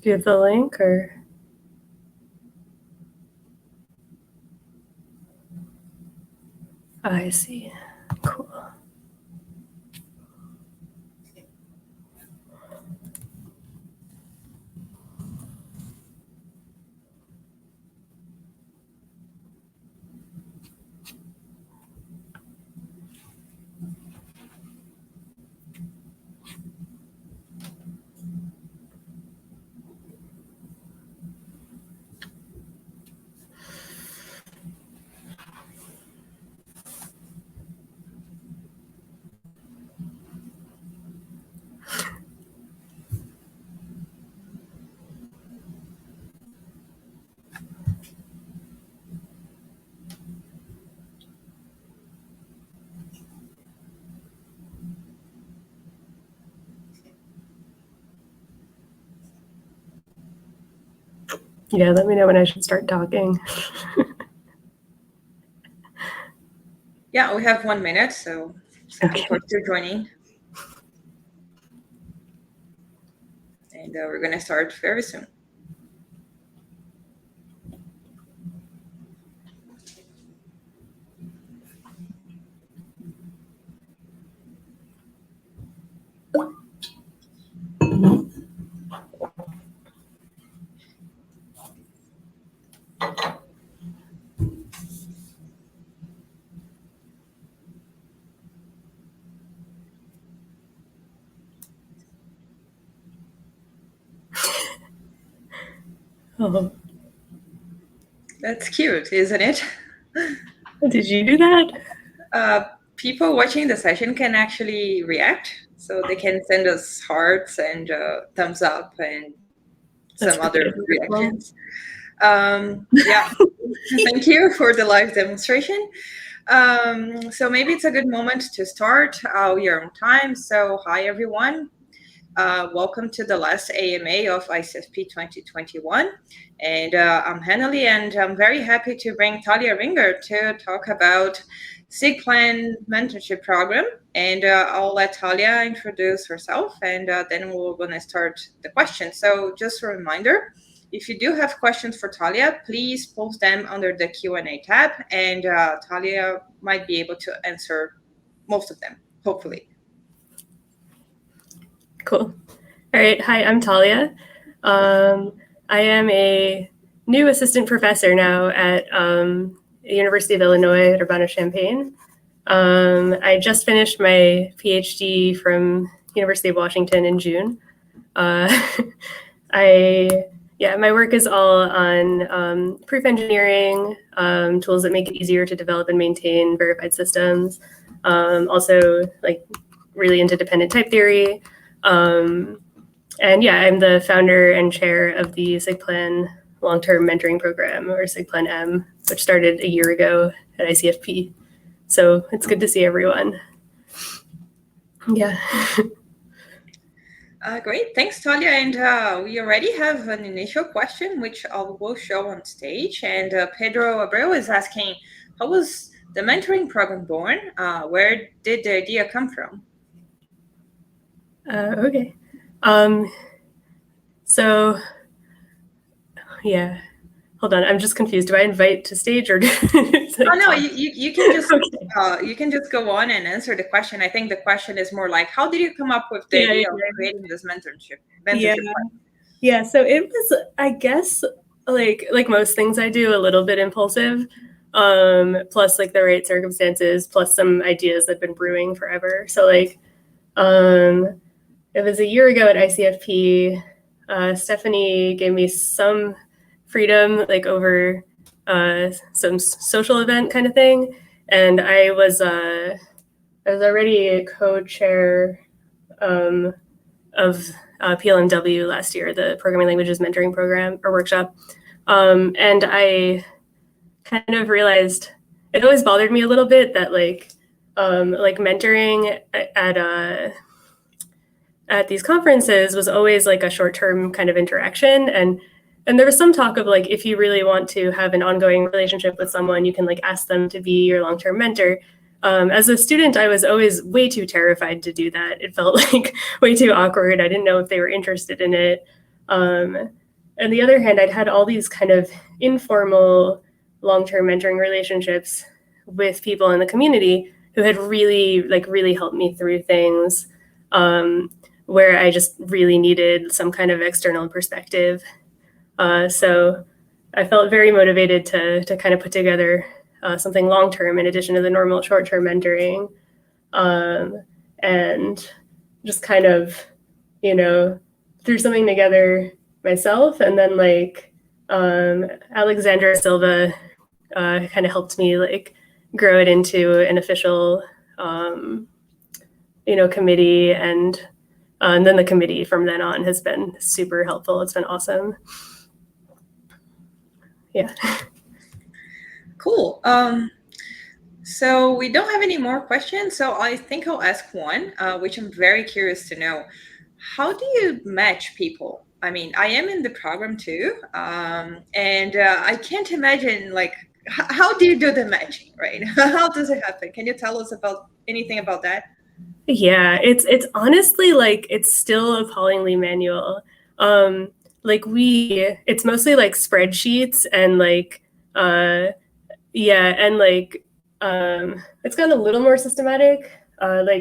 Do you have the link or? Oh, I see. Cool. Yeah, let me know when I should start talking. Yeah, we have 1 minute, so people are still joining. And we're going to start very soon. Oh. That's cute, isn't it? Did you do that? People watching the session can actually react. So they can send us hearts and thumbs up and some other reactions. Yeah, thank you for the live demonstration. So maybe it's a good moment to start. We are on time. So hi, everyone. Welcome to the last AMA of ICFP 2021. And I'm Hanali, and I'm very happy to bring Talia Ringer to talk about SIGPlan mentorship program. And I'll let Talia introduce herself, and then we're going to start the questions. So just a reminder, if you do have questions for Talia, please post them under the Q&A tab, and Talia might be able to answer most of them, hopefully. Cool. All right. Hi, I'm Talia. I am a new assistant professor now at the University of Illinois at Urbana-Champaign. I just finished my PhD from University of Washington in June. My work is all on proof engineering, tools that make it easier to develop and maintain verified systems. Also, like, really into dependent type theory. And yeah, I'm the founder and chair of the SIGPlan long-term mentoring program, or SIGPlan M, which started a year ago at ICFP. So it's good to see everyone. Yeah. Great, thanks, Talia. And we already have an initial question, which I will show on stage. And Pedro Abreu is asking, how was the mentoring program born? Where did the idea come from? Okay. So, yeah. Hold on, I'm just confused. Do I invite to stage or? No, you can just you can just go on and answer the question. I think the question is more like, how did you come up with the idea of creating this mentorship? Yeah. So it was, I guess, like most things I do, a little bit impulsive. Plus like the right circumstances, plus some ideas that've been brewing forever. So like, it was a year ago at ICFP. Stephanie gave me some freedom, like over some social event kind of thing, and I was already a co-chair of PLMW last year, the Programming Languages Mentoring Program or Workshop, and I kind of realized it always bothered me a little bit that like mentoring at these conferences was always like a short-term kind of interaction, and there was some talk of like, if you really want to have an ongoing relationship with someone, you can like ask them to be your long-term mentor. As a student, I was always way too terrified to do that. It felt like way too awkward. I didn't know if they were interested in it. On the other hand, I'd had all these kind of informal long-term mentoring relationships with people in the community who had really helped me through things where I just really needed some kind of external perspective. So I felt very motivated to kind of put together something long-term in addition to the normal short-term mentoring, and just kind of, threw something together myself. And then Alexandra Silva kind of helped me grow it into an official, committee. And then the committee from then on has been super helpful. It's been awesome. Yeah. Cool. So we don't have any more questions. So I think I'll ask one, which I'm very curious to know. How do you match people? I mean, I am in the program too. And I can't imagine, how do you do the matching, right? How does it happen? Can you tell us anything about that? Yeah, it's honestly it's still appallingly manual. It's mostly spreadsheets and it's gotten a little more systematic.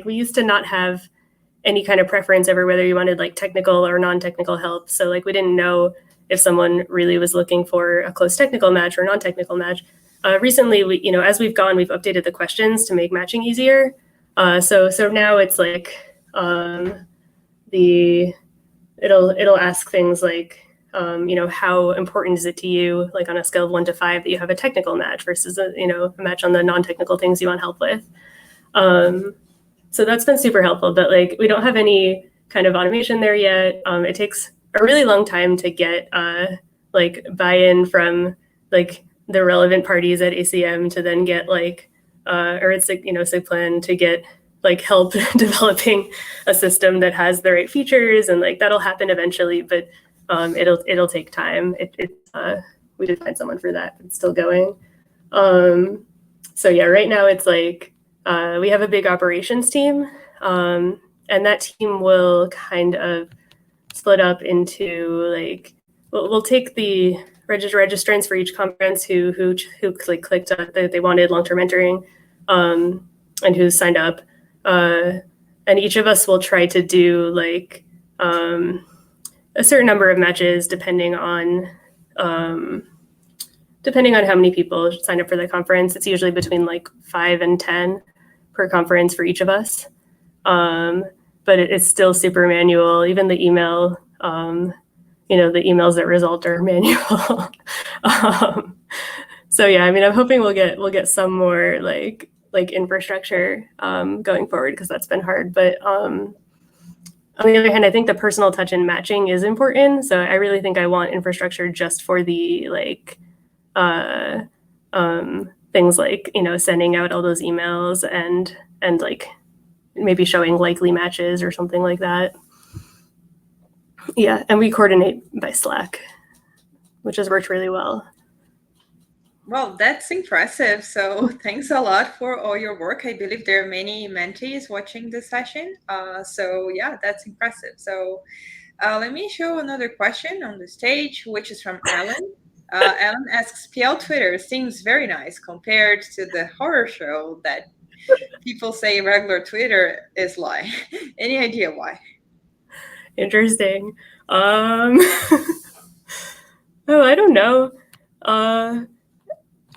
We used to not have any kind of preference over whether you wanted technical or non-technical help. So we didn't know if someone really was looking for a close technical match or non-technical match. Recently, as we've gone, we've updated the questions to make matching easier. So now it's it'll ask things how important is it to you, on a scale of 1 to 5, that you have a technical match versus a match on the non-technical things you want help with. So that's been super helpful, but we don't have any kind of automation there yet. It takes a really long time to get buy-in from the relevant parties at ACM to then get or it's SIGPlan to get help developing a system that has the right features, and that'll happen eventually, but it'll take time. We did find someone for that, but it's still going. So yeah, right now it's we have a big operations team, and that team will kind of split up into we'll take the registrants for each conference who clicked that they wanted long-term mentoring, and who signed up, and each of us will try to do a certain number of matches depending on how many people sign up for the conference. It's usually between 5 and 10 per conference for each of us. But it's still super manual. Even the email, the emails that result are manual. So yeah, I mean, I'm hoping we'll get some more infrastructure going forward, because that's been hard. But on the other hand, I think the personal touch and matching is important. So I really think I want infrastructure just for the things sending out all those emails and maybe showing likely matches or something like that. Yeah, and we coordinate by Slack, which has worked really well. Well, that's impressive. So thanks a lot for all your work. I believe there are many mentees watching this session. So yeah, that's impressive. So let me show another question on the stage, which is from Alan. Alan asks, PL Twitter seems very nice compared to the horror show that people say regular Twitter is like. Any idea why? Interesting. Oh, I don't know.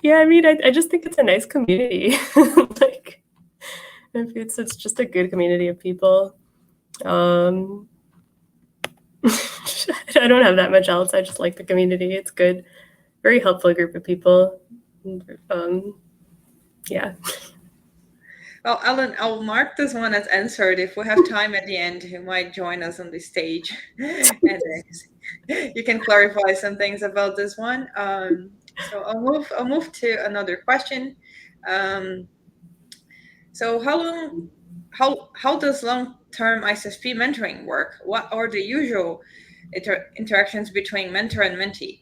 Yeah, I mean, I just think it's a nice community. It's just a good community of people. I don't have that much else. I just like the community. It's good. Very helpful group of people. Yeah. Well, Alan, I'll mark this one as answered. If we have time at the end, you might join us on the stage, and you can clarify some things about this one. So I'll move to another question. So how does long-term ICFP mentoring work? What are the usual interactions between mentor and mentee?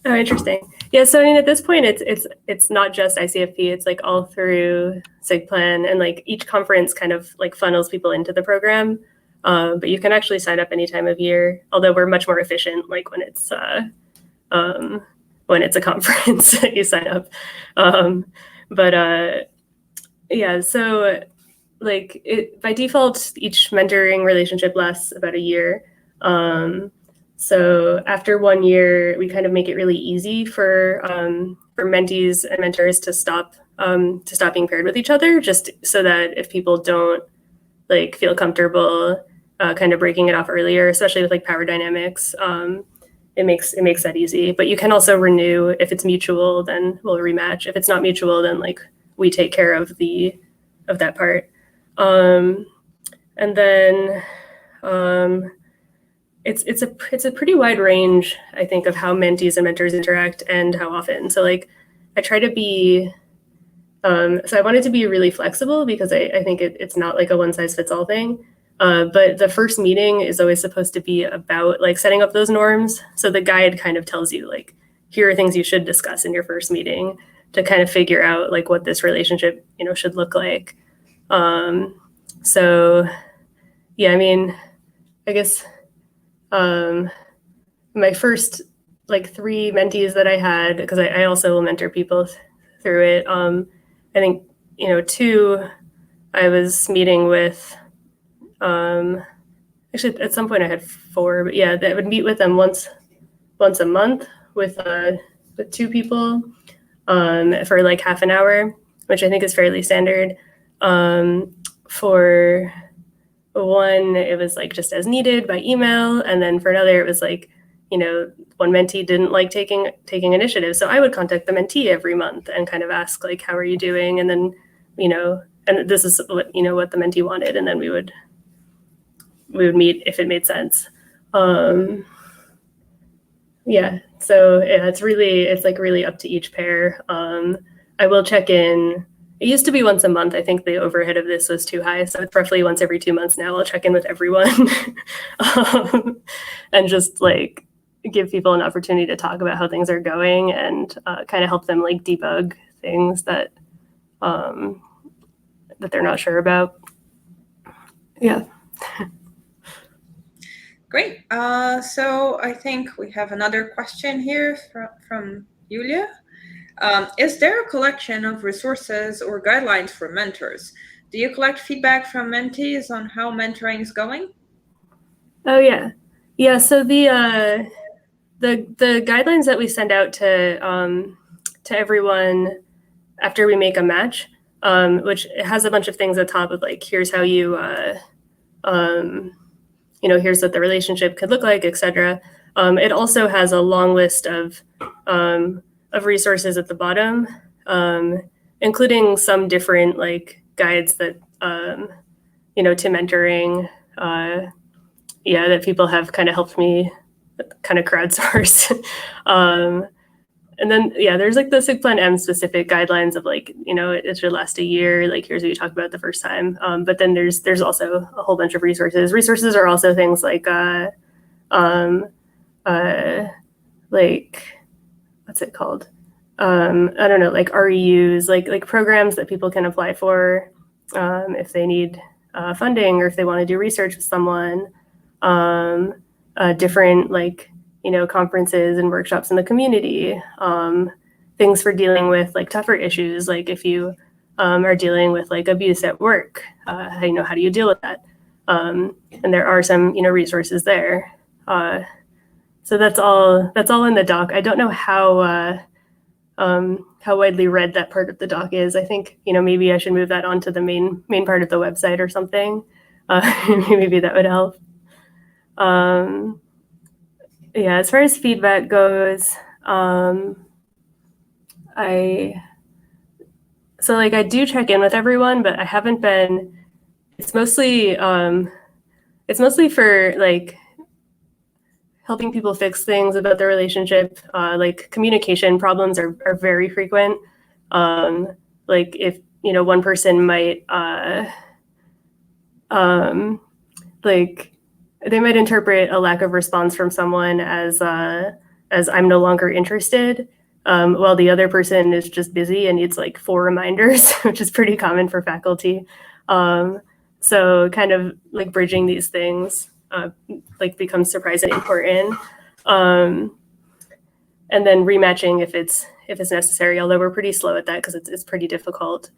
Oh, interesting. Yeah, so I mean, at this point, it's not just ICFP. It's all through SIGPlan, and each conference kind of funnels people into the program. But you can actually sign up any time of year, although we're much more efficient like when it's a conference that you sign up. Yeah, so like by default, each mentoring relationship lasts about a year. So after 1 year, we kind of make it really easy for mentees and mentors to stop being paired with each other, just so that if people don't like feel comfortable kind of breaking it off earlier, especially with like power dynamics, it makes that easy. But you can also renew if it's mutual, then we'll rematch. If it's not mutual, then like we take care of that part. And then it's a pretty wide range, I think, of how mentees and mentors interact and how often. So like I try to be so I wanted to be really flexible because I think it's not like a one size fits all thing. But the first meeting is always supposed to be about like setting up those norms. So the guide kind of tells you like, here are things you should discuss in your first meeting to kind of figure out like what this relationship, should look like. So yeah, I mean, I guess my first like 3 mentees that I had, because I also will mentor people through it. I think, 2 I was meeting with, actually at some point I had 4, but yeah, I would meet with them once a month with 2 people for like half an hour, which I think is fairly standard. For one, it was like just as needed by email, and then for another, it was like, one mentee didn't like taking initiative, so I would contact the mentee every month and kind of ask like, how are you doing? And then, and this is what what the mentee wanted, and then we would meet if it made sense. Yeah, so yeah, it's like really up to each pair. I will check in. It used to be once a month. I think the overhead of this was too high, so it's roughly once every 2 months now. I'll check in with everyone and just like give people an opportunity to talk about how things are going and kind of help them like debug things that they're not sure about. Yeah. Great. So I think we have another question here from Julia. Is there a collection of resources or guidelines for mentors? Do you collect feedback from mentees on how mentoring is going? Oh yeah. Yeah, so the guidelines that we send out to everyone after we make a match, which has a bunch of things at the top of like, here's how you here's what the relationship could look like, etc. It also has a long list of resources at the bottom, including some different like guides that to mentoring, that people have kind of helped me kind of crowdsource. And then there's like the SIG-Plan M specific guidelines of like, it should last a year. Like here's what you talked about the first time. But then there's also a whole bunch of resources. Resources are also things like like what's it called? I don't know, like REUs, like programs that people can apply for if they need funding or if they want to do research with someone. Different like conferences and workshops in the community, things for dealing with like tougher issues, like if you are dealing with like abuse at work, how do you deal with that? And there are some resources there. So that's all in the doc. I don't know how widely read that part of the doc is. I think maybe I should move that onto the main part of the website or something. Maybe that would help. Yeah, as far as feedback goes, I do check in with everyone, but I haven't been. It's mostly for like helping people fix things about their relationship. Like communication problems are very frequent. Like if one person might like they might interpret a lack of response from someone as I'm no longer interested, while the other person is just busy and needs like 4 reminders, which is pretty common for faculty. So kind of like bridging these things like becomes surprisingly important. And then rematching if it's necessary, although we're pretty slow at that because it's pretty difficult.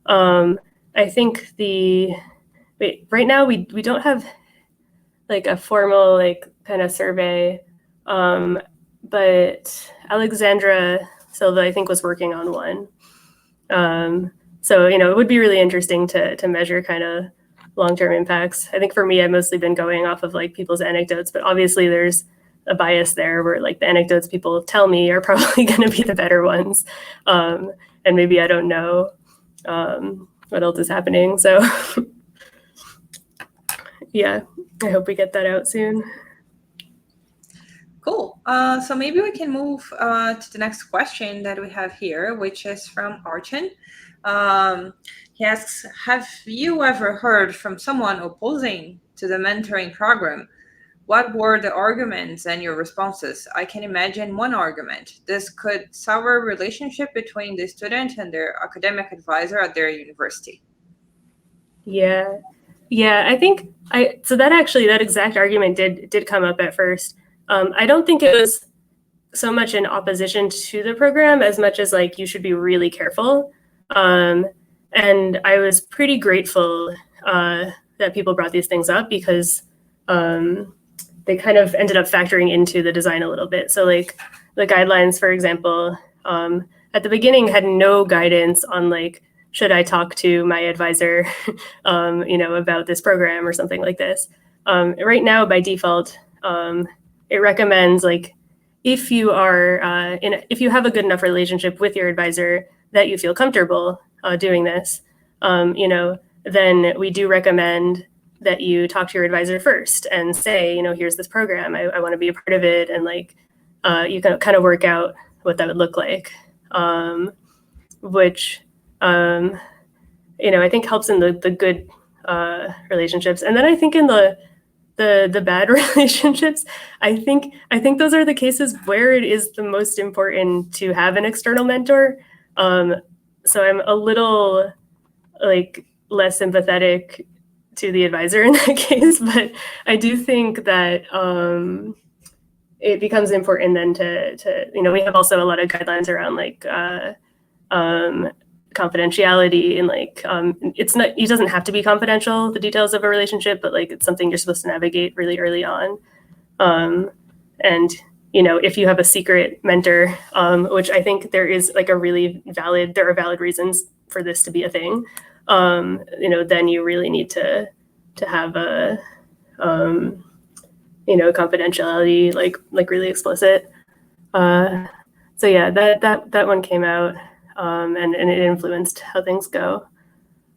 I think right now we don't have like a formal like kind of survey, but Alexandra Silva I think was working on one. So it would be really interesting to measure kind of long-term impacts. I think for me, I've mostly been going off of like people's anecdotes, but obviously there's a bias there where like the anecdotes people tell me are probably going to be the better ones, and maybe I don't know what else is happening. So yeah, I hope we get that out soon. Cool. So maybe we can move to the next question that we have here, which is from Archon. He asks, have you ever heard from someone opposing to the mentoring program? What were the arguments and your responses? I can imagine one argument. This could sour a relationship between the student and their academic advisor at their university. Yeah. I think that exact argument did come up at first. I don't think it was so much in opposition to the program as much as like you should be really careful. And I was pretty grateful that people brought these things up because they kind of ended up factoring into the design a little bit. So like the guidelines, for example, at the beginning had no guidance on like, should I talk to my advisor, about this program or something like this. Right now, by default, it recommends like if you are if you have a good enough relationship with your advisor that you feel comfortable doing this, then we do recommend that you talk to your advisor first and say, here's this program, I want to be a part of it, and like you can kind of work out what that would look like, which I think helps in the good relationships. And then I think in the bad relationships, I think those are the cases where it is the most important to have an external mentor. So I'm a little like less sympathetic to the advisor in that case, but I do think that it becomes important then to we have also a lot of guidelines around like confidentiality and like it doesn't have to be confidential, the details of a relationship, but like it's something you're supposed to navigate really early on. And if you have a secret mentor, which I think there is like there are valid reasons for this to be a thing, then you really need to have a confidentiality like really explicit. So yeah, that one came out. And it influenced how things go.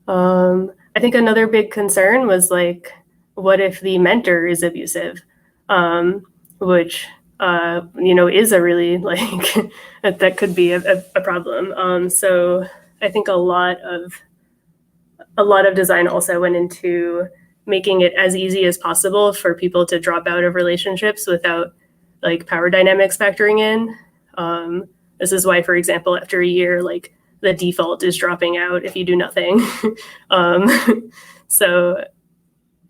I think another big concern was like, what if the mentor is abusive, which is a really like that could be a problem. So I think a lot of design also went into making it as easy as possible for people to drop out of relationships without like power dynamics factoring in. This is why, for example, after a year, like the default is dropping out if you do nothing. So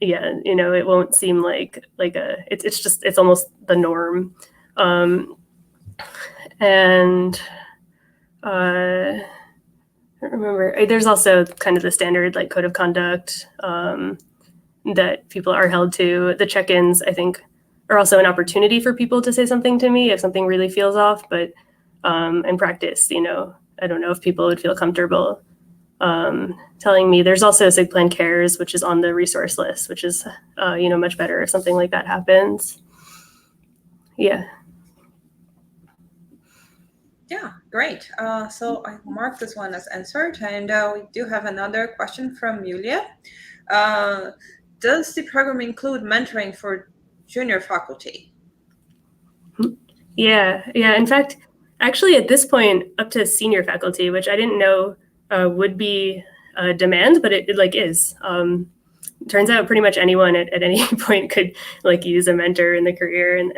yeah, it won't seem like it's almost the norm. And I don't remember. There's also kind of the standard like code of conduct that people are held to. The check-ins, I think, are also an opportunity for people to say something to me if something really feels off, but in practice, I don't know if people would feel comfortable telling me. There's also SIGPlan Cares, which is on the resource list, which is, much better if something like that happens. Yeah. Yeah, great. So I marked this one as answered, and we do have another question from Yulia. Does the program include mentoring for junior faculty? Yeah. In fact, actually, at this point, up to senior faculty, which I didn't know would be a demand, but it like is. Turns out pretty much anyone at any point could like use a mentor in the career, and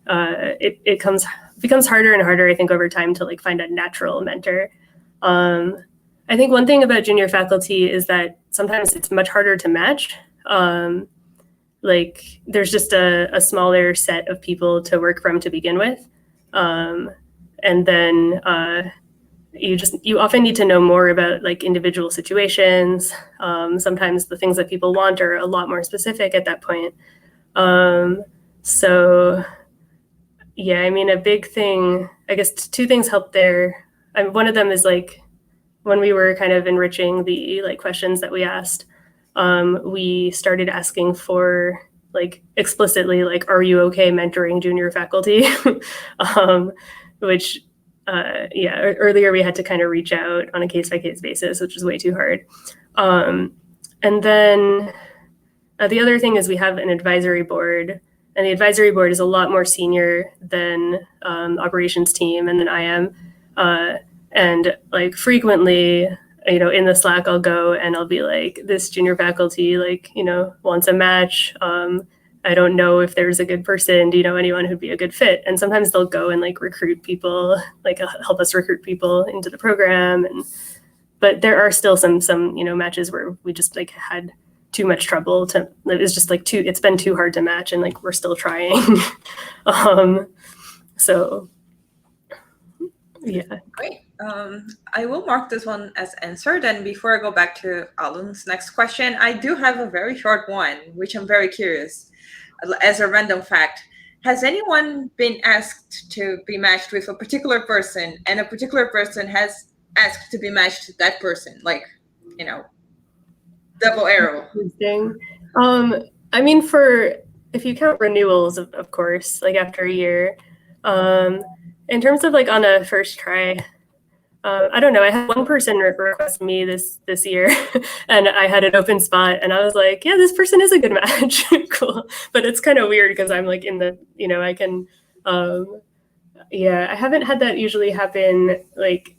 it becomes harder and harder, I think, over time to like find a natural mentor. I think one thing about junior faculty is that sometimes it's much harder to match. Like there's just a smaller set of people to work from to begin with. And then you often need to know more about like individual situations. Sometimes the things that people want are a lot more specific at that point. So yeah, I mean, a big thing, I guess two things helped there. One of them is like when we were kind of enriching the like questions that we asked, we started asking for like explicitly like, are you okay mentoring junior faculty? Which earlier we had to kind of reach out on a case-by-case basis, which is way too hard. And then the other thing is we have an advisory board, and the advisory board is a lot more senior than operations team and than I am. And like frequently, in the Slack, I'll go and I'll be like, this junior faculty, like, wants a match. I don't know if there's a good person. Do you know anyone who'd be a good fit? And sometimes they'll go and like recruit people, like help us recruit people into the program. But there are still some matches where we just like had too much trouble it was just like it's been too hard to match, and like we're still trying. So yeah. Great. I will mark this one as answered. And before I go back to Alan's next question, I do have a very short one, which I'm very curious. As a random fact, has anyone been asked to be matched with a particular person, and a particular person has asked to be matched to that person? Like, double arrow. Interesting. I mean, if you count renewals, of course, like after a year. In terms of like on a first try, I don't know. I had one person request me this year, and I had an open spot, and I was like, yeah, this person is a good match. Cool. But it's kind of weird because I'm like in the, I can, I haven't had that usually happen like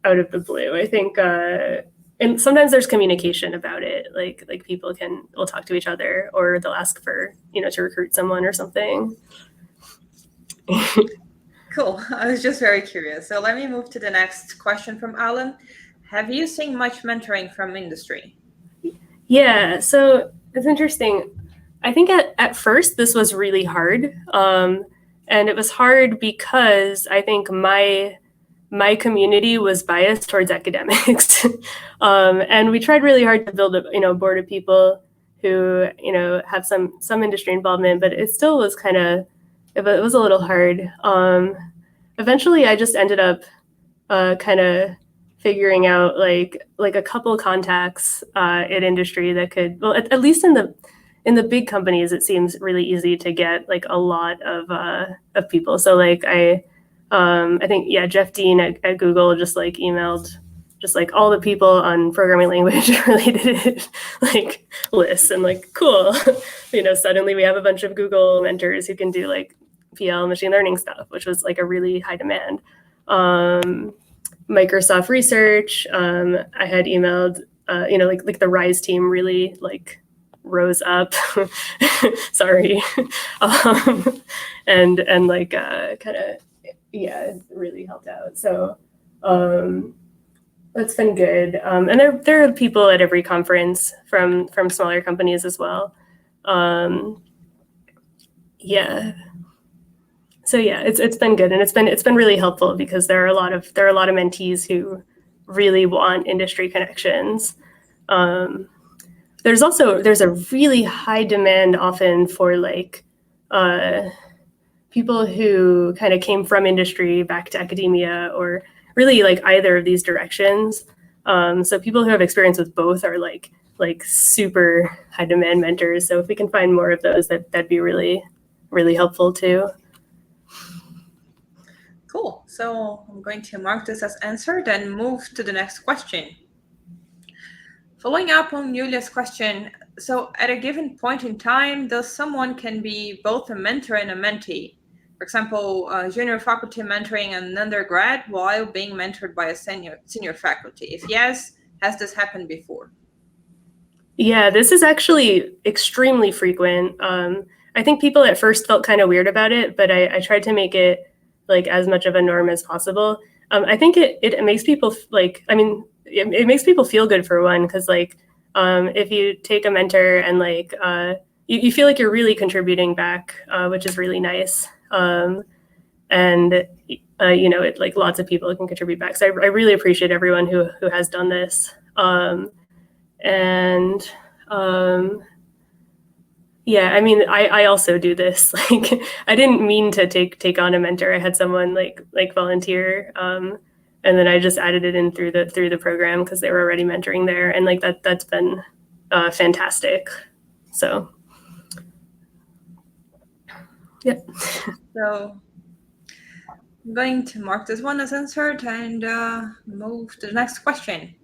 out of the blue. I think, and sometimes there's communication about it. Like people will talk to each other, or they'll ask for, to recruit someone or something. Cool. I was just very curious. So let me move to the next question from Alan. Have you seen much mentoring from industry? Yeah, so it's interesting. I think at first this was really hard. And it was hard because I think my community was biased towards academics. And we tried really hard to build a board of people who, have some industry involvement, but it still was it was a little hard. Eventually, I just ended up kind of figuring out like a couple contacts in industry that could, well, at least in the big companies, it seems really easy to get like a lot of people. So like I think Jeff Dean at Google just like emailed just like all the people on programming language related like lists, and like cool, suddenly we have a bunch of Google mentors who can do like PL machine learning stuff, which was like a really high demand. Microsoft Research, I had emailed, like the Rise team really like rose up. Sorry. And like kind of, it really helped out. So that's been good. And there are people at every conference from smaller companies as well. So it's been good, and it's been really helpful because there are a lot of mentees who really want industry connections. There's a really high demand often for like people who kind of came from industry back to academia, or really like either of these directions. So people who have experience with both are like super high demand mentors. So if we can find more of those, that'd be really, really helpful too. Cool. So I'm going to mark this as answered and move to the next question. Following up on Julia's question, so at a given point in time, does someone can be both a mentor and a mentee? For example, junior faculty mentoring an undergrad while being mentored by a senior faculty? If yes, has this happened before? Yeah, this is actually extremely frequent. I think people at first felt kind of weird about it, but I tried to make it like as much of a norm as possible. I think it makes people like, I mean, it makes people feel good for one, because like if you take a mentor and like you feel like you're really contributing back, which is really nice. And you know, it like lots of people can contribute back. So I really appreciate everyone who has done this. And yeah, I mean, I also do this. Like, I didn't mean to take on a mentor. I had someone like volunteer, and then I just added it in through the program because they were already mentoring there, and like that's been fantastic. So, yeah. So I'm going to mark this one as answered and move to the next question.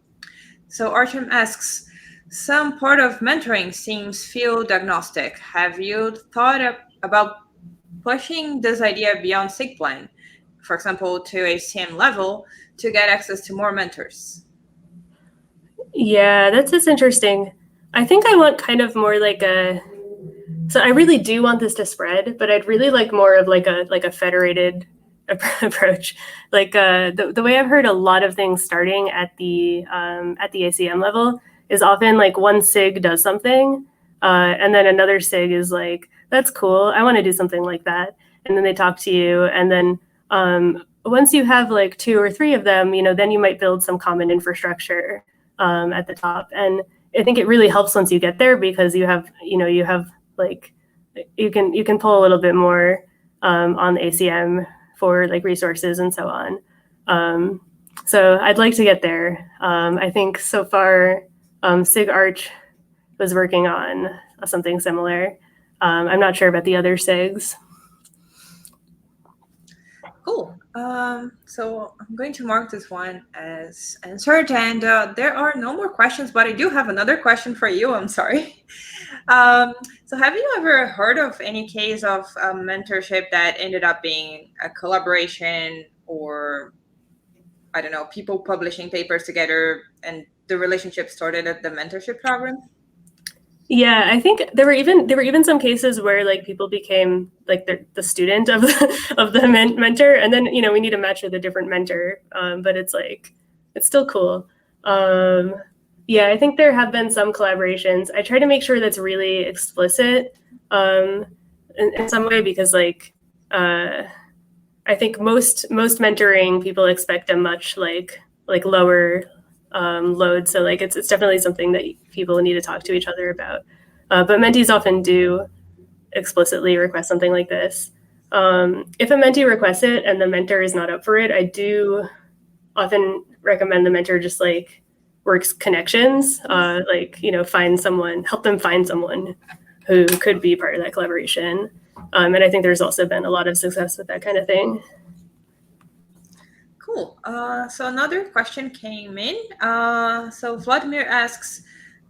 So Artem asks, some part of mentoring seems field agnostic. Have you thought about pushing this idea beyond SIG plan, for example, to a CM level, to get access to more mentors? Yeah, that's interesting. I think I want kind of more like a. So I really do want this to spread, but I'd really like more of like a federated approach. Like the way I've heard a lot of things starting at the ACM level is often like one SIG does something, and then another SIG is like, that's cool, I want to do something like that, and then they talk to you, and then once you have like 2 or 3 of them, you know, then you might build some common infrastructure at the top, and I think it really helps once you get there, because you have like you can pull a little bit more on the ACM for like resources and so on. So I'd like to get there. I think so far Sig Arch was working on something similar. I'm not sure about the other SIGs. Cool. So I'm going to mark this one as answered, and there are no more questions, but I do have another question for you. I'm sorry. So have you ever heard of any case of mentorship that ended up being a collaboration, or I don't know, people publishing papers together and the relationship started at the mentorship program? Yeah, I think there were even some cases where like people became like the student of the mentor, and then you know we need a match with a different mentor, but it's like it's still cool. Yeah, I think there have been some collaborations. I try to make sure that's really explicit in some way, because like I think most mentoring people expect a much like lower load. So like it's definitely something that people need to talk to each other about. But mentees often do explicitly request something like this. If a mentee requests it and the mentor is not up for it, I do often recommend the mentor just like works connections, like you know, help them find someone who could be part of that collaboration. And I think there's also been a lot of success with that kind of thing. Cool. So another question came in. So Vladimir asks,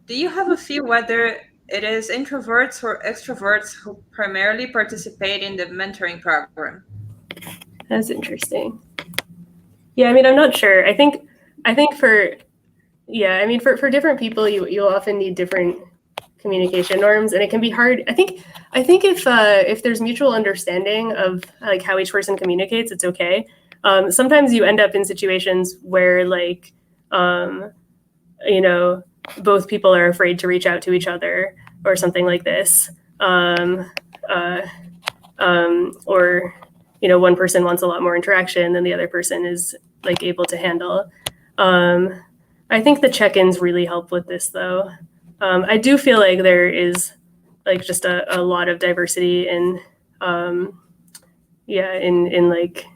do you have a feel whether it is introverts or extroverts who primarily participate in the mentoring program? That's interesting. Yeah, I mean, I'm not sure. I think for different people, you'll often need different communication norms, and it can be hard. I think if there's mutual understanding of like how each person communicates, it's okay. Sometimes you end up in situations where like you know, both people are afraid to reach out to each other or something like this, or you know, one person wants a lot more interaction than the other person is like able to handle. I think the check-ins really help with this, though. I do feel like there is like just a lot of diversity in in like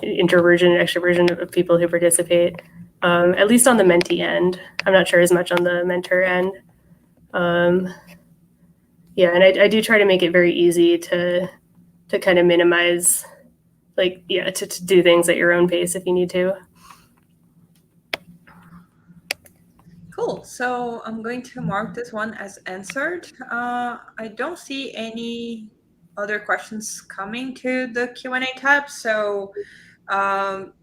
introversion and extroversion of people who participate, at least on the mentee end. I'm not sure as much on the mentor end. Yeah, and I do try to make it very easy to kind of minimize, like, yeah, to do things at your own pace if you need to. Cool. So I'm going to mark this one as answered. I don't see any other questions coming to the Q&A tab. So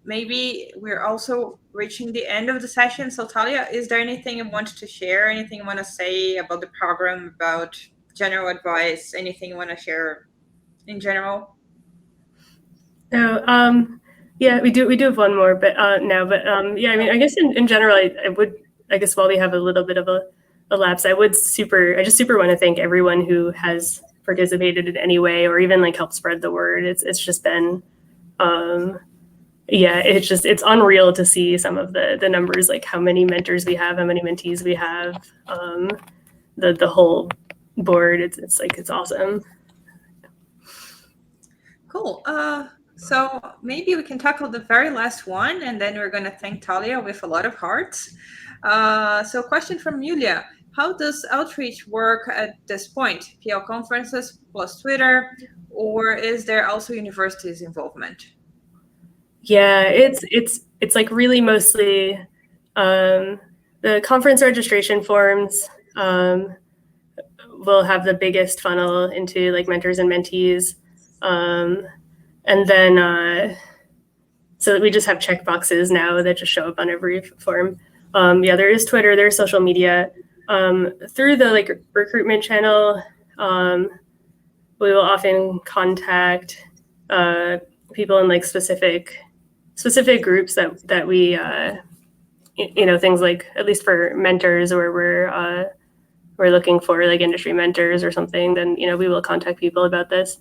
maybe we're also reaching the end of the session. So Talia, is there anything you want to share? Anything you want to say about the program, about general advice? Anything you want to share in general? So Yeah, we do have one more, but now, but yeah, I mean, I guess in general, I guess while we have a little bit of a lapse, I just super want to thank everyone who has participated in any way or even like helped spread the word. It's just been, yeah, it's unreal to see some of the numbers, like how many mentors we have, how many mentees we have, the whole board. It's awesome. Cool. So maybe we can tackle the very last one, and then we're going to thank Talia with a lot of hearts. So question from Yulia. How does outreach work at this point? PL conferences plus Twitter, or is there also universities involvement? Yeah, it's like really mostly the conference registration forms will have the biggest funnel into like mentors and mentees. And then so we just have check boxes now that just show up on every form. Yeah, there is Twitter, there's social media. Through the like recruitment channel, we will often contact people in like specific groups that we things like, at least for mentors, or we're looking for like industry mentors or something, then we will contact people about this.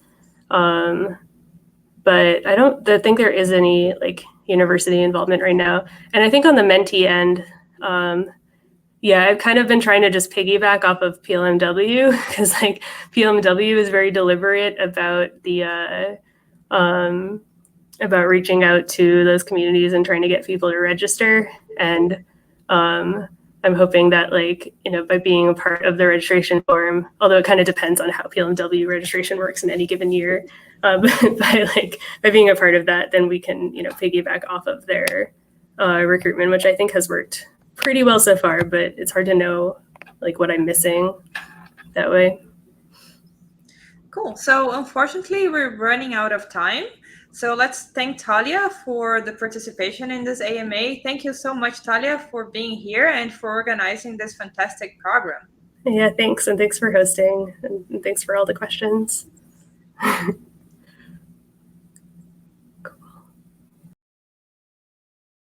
But I don't think there is any like university involvement right now. And I think on the mentee end, yeah, I've kind of been trying to just piggyback off of PLMW, because like PLMW is very deliberate about the about reaching out to those communities and trying to get people to register. And I'm hoping that, like, by being a part of the registration form, although it kind of depends on how PLMW registration works in any given year, by being a part of that, then we can, piggyback off of their recruitment, which I think has worked pretty well so far, but it's hard to know like what I'm missing that way. Cool. So unfortunately, we're running out of time. So let's thank Talia for the participation in this AMA. Thank you so much, Talia, for being here and for organizing this fantastic program. Yeah, thanks. And thanks for hosting. And thanks for all the questions.